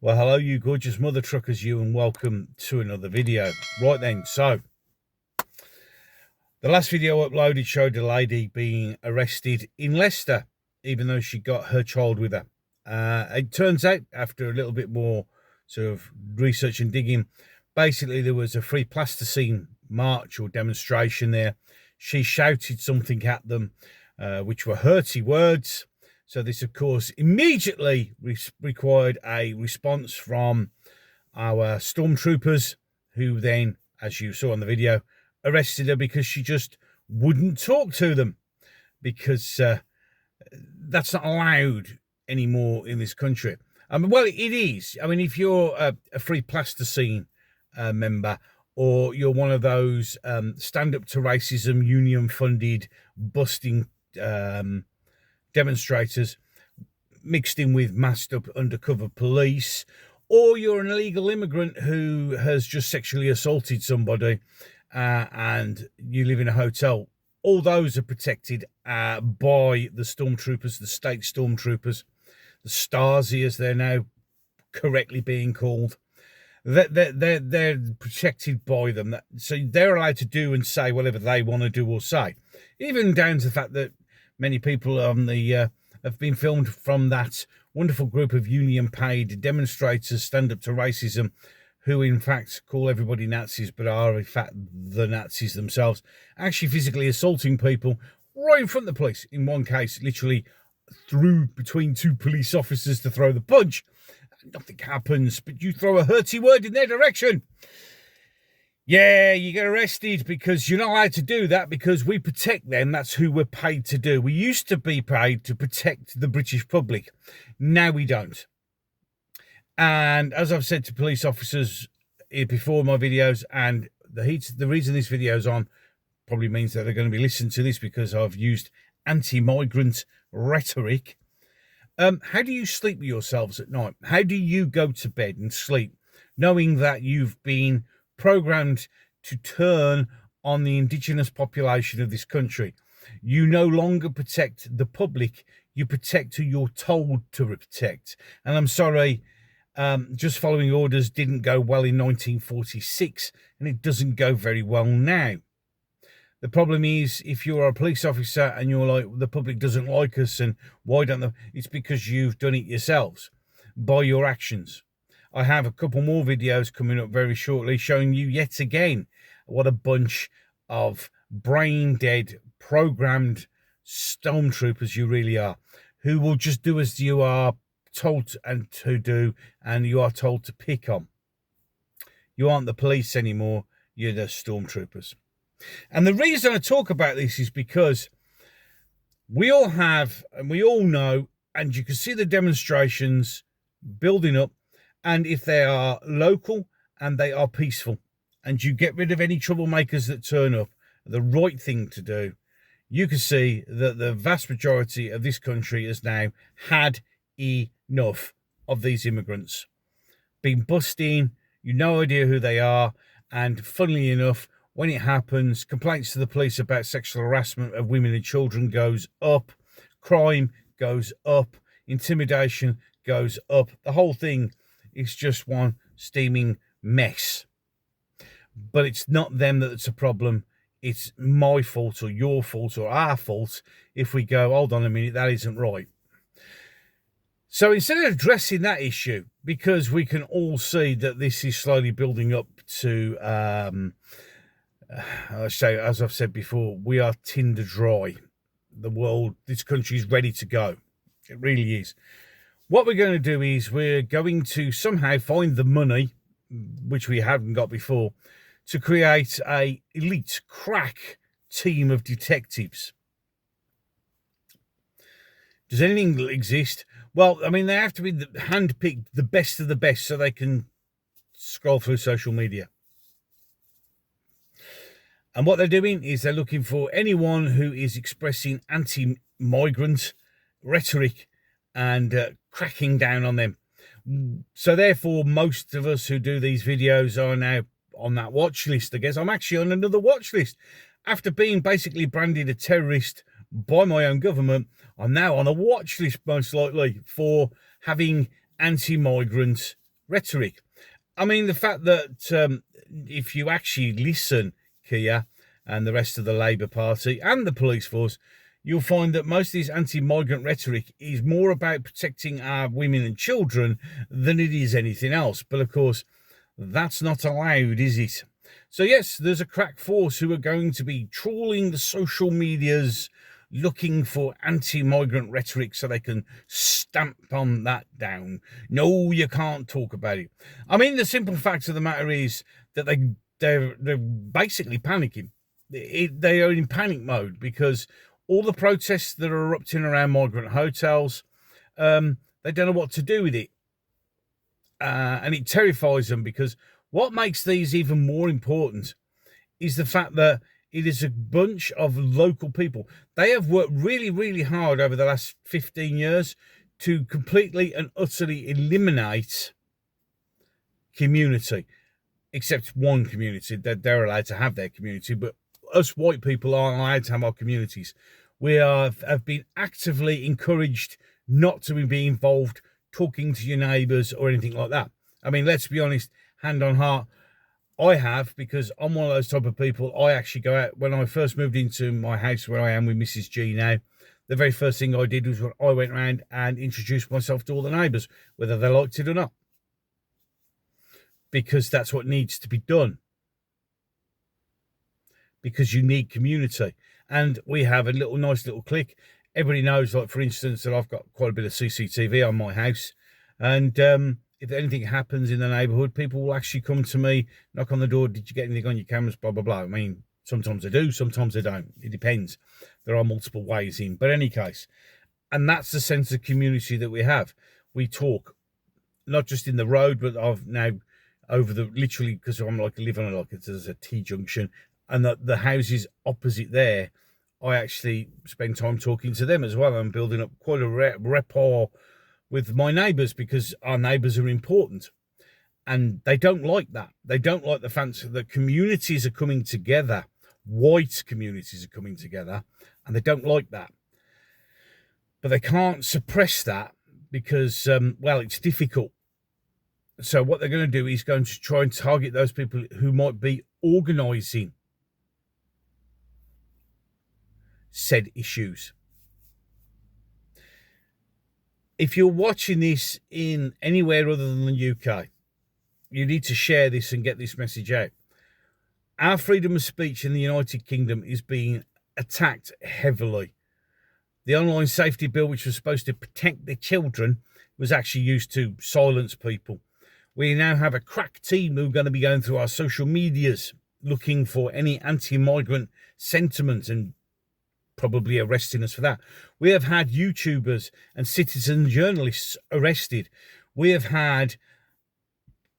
Well, hello, you gorgeous mother truckers, you, and welcome to another video. Right then, so the last video uploaded showed a lady being arrested in Leicester, even though she got her child with her. It turns out, after a little bit more sort of research and digging, basically there was a free plasticine march or demonstration there. She shouted something at them, which were hurty words. So this, of course, immediately required a response from our stormtroopers, who then, as you saw on the video, arrested her because she just wouldn't talk to them, because that's not allowed anymore in this country. Well, it is. I mean, if you're a free plasticine member, or you're one of those stand up to racism union funded busting demonstrators mixed in with masked up undercover police, or you're an illegal immigrant who has just sexually assaulted somebody and you live in a hotel, all those are protected by the stormtroopers, the state stormtroopers, the Stasi as they're now correctly being called. They're protected by them, so they're allowed to do and say whatever they want to do or say, even down to the fact that many people on the have been filmed from that wonderful group of union-paid demonstrators, stand up to racism, who in fact call everybody Nazis, but are in fact the Nazis themselves, actually physically assaulting people right in front of the police. In one case, literally threw between two police officers to throw the punch. Nothing happens, but you throw a hurty word in their direction. Yeah, you get arrested because you're not allowed to do that, because we protect them. That's who we're paid to do. We used to be paid to protect the British public. Now we don't. And as I've said to police officers before my videos, and the reason this video is on probably means that they're going to be listening to this because I've used anti-migrant rhetoric. How do you sleep with yourselves at night? How do you go to bed and sleep knowing that you've been programmed to turn on the indigenous population of this country? You no longer protect the public, you protect who you're told to protect. And I'm sorry, just following orders didn't go well in 1946, and it doesn't go very well now. The problem is, if you're a police officer and you're like, the public doesn't like us, and why don't they? It's because you've done it yourselves by your actions. I have a couple more videos coming up very shortly showing you yet again what a bunch of brain dead, programmed stormtroopers you really are, who will just do as you are told and to do, and you are told to pick on. You aren't the police anymore, you're the stormtroopers. And the reason I talk about this is because we all have, and we all know, and you can see the demonstrations building up, and if they are local and they are peaceful, and you get rid of any troublemakers that turn up, the right thing to do, you can see that the vast majority of this country has now had enough of these immigrants. Been busting, you no idea who they are, and funnily enough, when it happens, complaints to the police about sexual harassment of women and children goes up, crime goes up, intimidation goes up. The whole thing is just one steaming mess. But it's not them that's a problem. It's my fault or your fault or our fault if we go, hold on a minute, that isn't right. So instead of addressing that issue, because we can all see that this is slowly building up to, as I've said before, we are tinder dry. The world, this country is ready to go. It really is. What we're going to do is we're going to somehow find the money, which we haven't got before, to create a elite crack team of detectives. Does anything exist? Well, I mean, they have to be handpicked, the best of the best, so they can scroll through social media. And what they're doing is they're looking for anyone who is expressing anti-migrant rhetoric and cracking down on them. So therefore, most of us who do these videos are now on that watch list. I guess I'm actually on another watch list. After being basically branded a terrorist by my own government, I'm now on a watch list, most likely, for having anti-migrant rhetoric. I mean, the fact that if you actually listen, Kia and the rest of the Labour Party and the police force, you'll find that most of this anti-migrant rhetoric is more about protecting our women and children than it is anything else. But of course, that's not allowed, is it? So yes, there's a crack force who are going to be trawling the social medias looking for anti-migrant rhetoric so they can stamp on that down. No, you can't talk about it. I mean, the simple fact of the matter is that they're basically panicking. They are in panic mode because all the protests that are erupting around migrant hotels, they don't know what to do with it. And it terrifies them, because what makes these even more important is the fact that it is a bunch of local people. They have worked really, really hard over the last 15 years to completely and utterly eliminate community, except one community. They're allowed to have their community, but us white people aren't allowed to have our communities. We have been actively encouraged not to be involved talking to your neighbours or anything like that. I mean, let's be honest, hand on heart, I have, because I'm one of those type of people. I actually go out. When I first moved into my house where I am with Mrs. G now, the very first thing I did was I went around and introduced myself to all the neighbours, whether they liked it or not, because that's what needs to be done, because you need community. And we have a nice little clique. Everybody knows, like, for instance, that I've got quite a bit of CCTV on my house, and if anything happens in the neighbourhood, people will actually come to me, knock on the door. Did you get anything on your cameras? Blah, blah, blah. I mean, sometimes I do, sometimes I don't. It depends. There are multiple ways in. But in any case, and that's the sense of community that we have. We talk, not just in the road, but I've now over the, literally, because I'm like living on like there's a T-junction, and the houses opposite there, I actually spend time talking to them as well. I'm building up quite a rapport with my neighbours, because our neighbours are important, and they don't like that. They don't like the fact that communities are coming together, white communities are coming together, and they don't like that. But they can't suppress that because, well, it's difficult. So what they're going to do is going to try and target those people who might be organising said issues. If you're watching this in anywhere other than the UK, you need to share this and get this message out. Our freedom of speech in the United Kingdom is being attacked heavily. The online safety bill, which was supposed to protect the children, was actually used to silence people. We now have a crack team who are going to be going through our social medias looking for any anti-migrant sentiment and probably arresting us for that. We have had YouTubers and citizen journalists arrested. We have had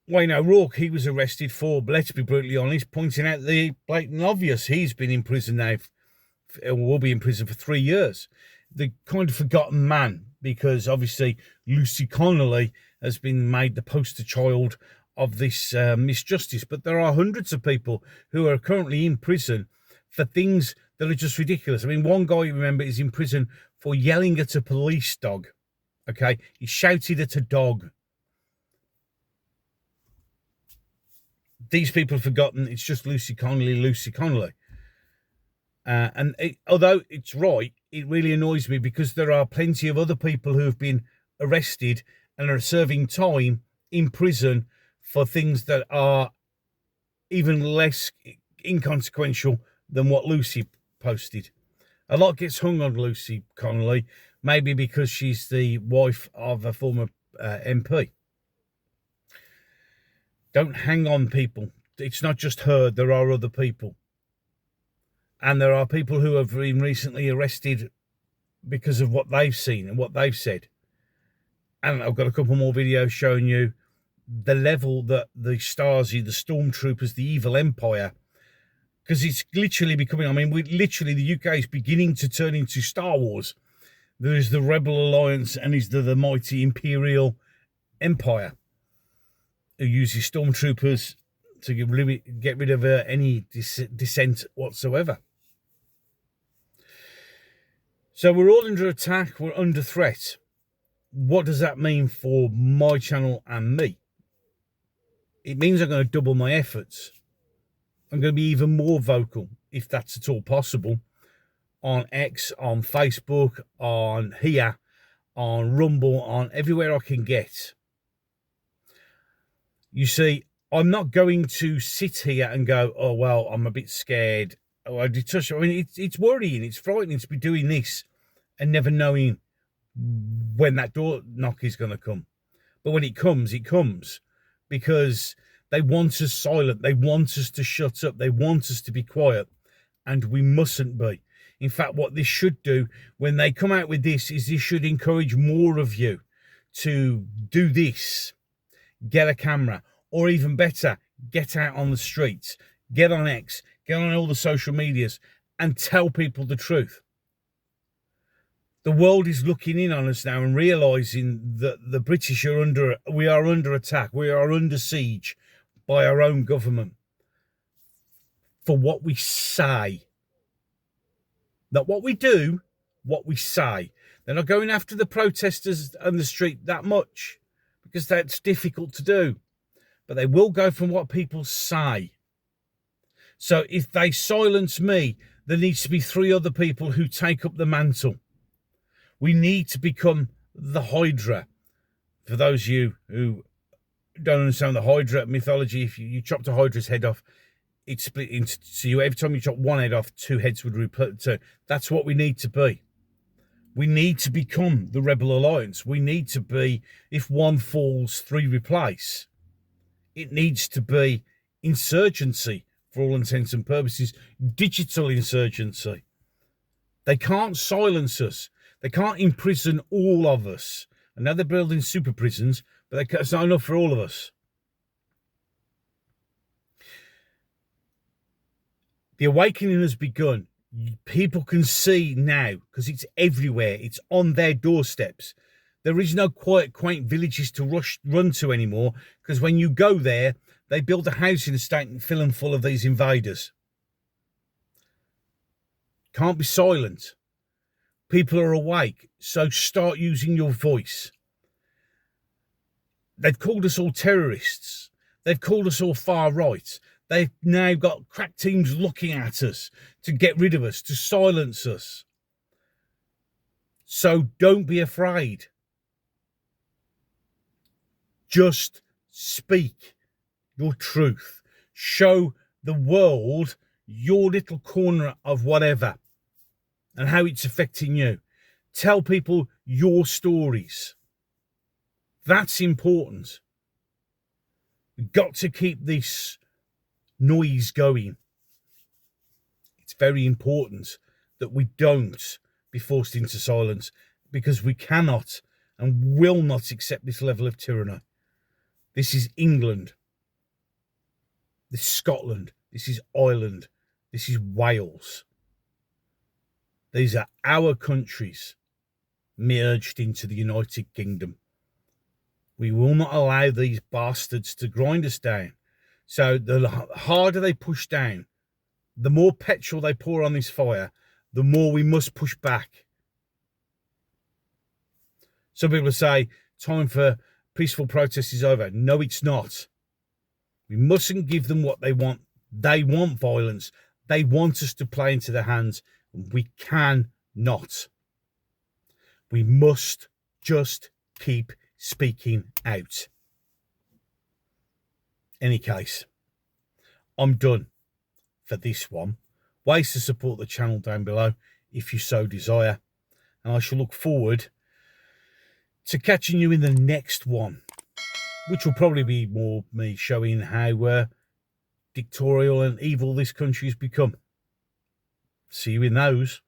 Wayne O'Rourke, he was arrested for, let's be brutally honest, pointing out the blatant obvious. He's been in prison now, will be in prison for 3 years. The kind of forgotten man, because obviously Lucy Connolly has been made the poster child of this misjustice. But there are hundreds of people who are currently in prison for things that are just ridiculous. I mean, one guy, you remember, is in prison for yelling at a police dog. Okay, he shouted at a dog. These people have forgotten it's just Lucy Connolly. Although it's right, it really annoys me, because there are plenty of other people who have been arrested and are serving time in prison for things that are even less inconsequential than what Lucy posted. A lot gets hung on Lucy Connolly, maybe because she's the wife of a former MP. Don't hang on people. It's not just her. There are other people. And there are people who have been recently arrested because of what they've seen and what they've said. And I've got a couple more videos showing you the level that the Stasi, the stormtroopers, the evil empire, because it's literally becoming, I mean, the UK is beginning to turn into Star Wars. There is the Rebel Alliance and is the mighty Imperial Empire, who uses stormtroopers to get rid of any dissent whatsoever. So we're all under attack, we're under threat. What does that mean for my channel and me? It means I'm going to double my efforts. I'm going to be even more vocal, if that's at all possible, on X, on Facebook, on here, on Rumble, on everywhere I can get. You see, I'm not going to sit here and go, oh, well, I'm a bit scared. Oh, I detach. I mean, it's worrying. It's frightening to be doing this and never knowing when that door knock is going to come. But when it comes, because they want us silent. They want us to shut up. They want us to be quiet, and we mustn't be. In fact, what this should do when they come out with this is this should encourage more of you to do this. Get a camera, or even better, get out on the streets, get on X, get on all the social medias, and tell people the truth. The world is looking in on us now and realizing that the British we are under attack. We are under siege by our own government for what we say. Not what we do, what we say. They're not going after the protesters on the street that much because that's difficult to do. But they will go from what people say. So if they silence me, there needs to be 3 other people who take up the mantle. We need to become the Hydra. For those of you who don't understand the Hydra mythology, if you chopped a Hydra's head off, it's split into, so every time you chop one head off, 2 heads would replace. So that's what we need to be. We need to become the Rebel Alliance. We need to be, if one falls, 3 replace. It needs to be insurgency for all intents and purposes, digital insurgency. They can't silence us. They can't imprison all of us. I know they're building super prisons, but it's not enough for all of us. The awakening has begun. People can see now because it's everywhere. It's on their doorsteps. There is no quiet, quaint villages to run to anymore because when you go there, they build a housing estate and fill them full of these invaders. Can't be silent. People are awake, so start using your voice. They've called us all terrorists. They've called us all far right. They've now got crack teams looking at us to get rid of us, to silence us. So don't be afraid. Just speak your truth. Show the world your little corner of whatever and how it's affecting you. Tell people your stories. That's important. We've got to keep this noise going. It's very important that we don't be forced into silence because we cannot and will not accept this level of tyranny. This is England. This is Scotland. This is Ireland. This is Wales. These are our countries merged into the United Kingdom. We will not allow these bastards to grind us down. So the harder they push down, the more petrol they pour on this fire, the more we must push back. Some people say time for peaceful protest is over. No, it's not. We mustn't give them what they want. They want violence. They want us to play into their hands. We cannot. We must just keep speaking out. Any case, I'm done for this one. Ways to support the channel down below if you so desire. And I shall look forward to catching you in the next one, which will probably be more me showing how dictatorial and evil this country has become. See you in those.